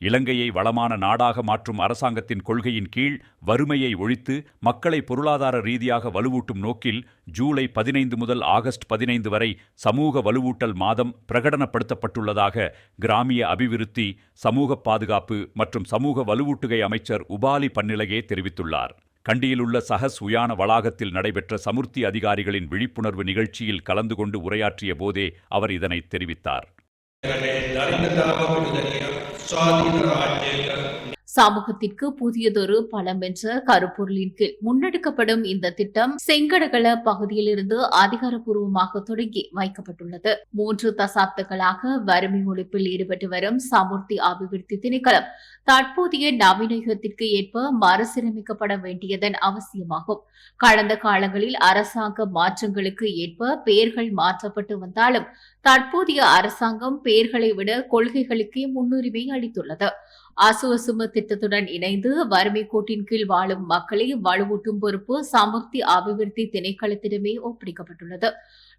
இலங்கையை வளமான நாடாக மாற்றும் அரசாங்கத்தின் கொள்கையின் கீழ் வறுமையை ஒழித்து மக்களை பொருளாதார ரீதியாக வலுவூட்டும் நோக்கில் ஜூலை 15 முதல் ஆகஸ்ட் 15 வரை சமூக வலுவூட்டல் மாதம் பிரகடனப்படுத்தப்பட்டுள்ளதாக கிராமிய அபிவிருத்தி, சமூக பாதுகாப்பு மற்றும் சமூக வலுவூட்டுகை அமைச்சர் உபாலி பன்னிலகே தெரிவித்துள்ளார். கண்டியில் உள்ள சஹஸ் உயான வளாகத்தில் நடைபெற்ற சமுர்த்தி அதிகாரிகளின் விழிப்புணர்வு நிகழ்ச்சியில் கலந்து கொண்டு உரையாற்றிய போதே அவர் இதனை தெரிவித்தார். சமூகத்திற்கு புதியதொரு பலம் என்ற கருப்பொருளின் கீழ் முன்னெடுக்கப்படும் இந்த திட்டம் செங்கடகள பகுதியிலிருந்து அதிகாரப்பூர்வமாக தொடங்கி வைக்கப்பட்டுள்ளது. 3 தசாப்தங்களாக வறுமை ஒழிப்பில் ஈடுபட்டு வரும் சமுர்த்தி அபிவிருத்தி திணைக்களம் தற்போதைய நவீனத்திற்கு ஏற்ப மறுசீரமைக்கப்பட வேண்டியதன் அவசியமாகும். கடந்த காலங்களில் அரசாங்க மாற்றங்களுக்கு ஏற்ப பெயர்கள் மாற்றப்பட்டு வந்தாலும் தற்போதைய அரசாங்கம் பெயர்களை விட கொள்கைகளுக்கே முன்னுரிமை அளித்துள்ளது. அசுவசும திட்டத்துடன் இணைந்து வறுமை கோட்டின் கீழ் வாழும் மக்களை வலுவூட்டும் பொறுப்பு சமுர்த்தி அபிவிருத்தி திணைக்களத்திடமே ஒப்படைக்கப்பட்டுள்ளது.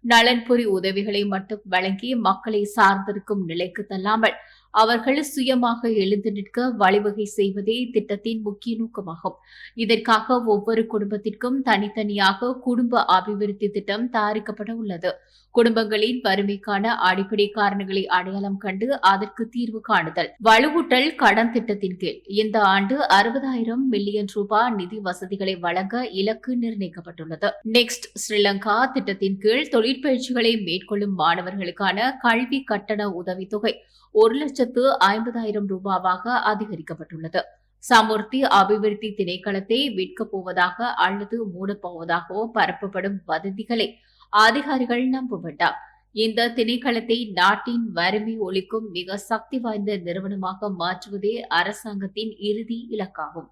நலன்புரி உதவிகளை மட்டும் வழங்கி மக்களை சார்ந்திருக்கும் நிலைக்கு தள்ளாமல் அவர்கள் சுயமாக எழுந்து நிற்க வழிவகை செய்வதே திட்டத்தின் முக்கிய நோக்கமாகும். இதற்காக ஒவ்வொரு குடும்பத்திற்கும் தனித்தனியாக குடும்ப அபிவிருத்தி திட்டம் தயாரிக்கப்பட உள்ளது. குடும்பங்களின் வறுமைக்கான அடிப்படை காரணங்களை அடையாளம் கண்டு அதற்கு தீர்வு காணுதல். வலுவூட்டல் கடன் திட்டத்தின் கீழ் இந்த ஆண்டு 60,000 மில்லியன் ரூபாய் நிதி வசதிகளை வழங்க இலக்கு நிர்ணயிக்கப்பட்டுள்ளது. நெக்ஸ்ட் ஸ்ரீலங்கா திட்டத்தின் கீழ் தொழிற்பயிற்சிகளை மேற்கொள்ளும் மாணவர்களுக்கான கல்வி கட்டண உதவித்தொகை 1,50,000 ரூபாவாக அதிகரிக்கப்பட்டுள்ளது. சமுர்த்தி அபிவிருத்தி திணைக்களத்தை விற்கப் போவதாக அல்லது மூடப்போவதாகவோ பரப்பப்படும் வதந்திகளை அதிகாரிகள் நம்ப வேண்டாம். இந்த திணைக்களத்தை நாட்டின் வறுமை ஒழிக்கும் மிக சக்தி வாய்ந்த நிறுவனமாக மாற்றுவதே அரசாங்கத்தின் இறுதி இலக்காகும்.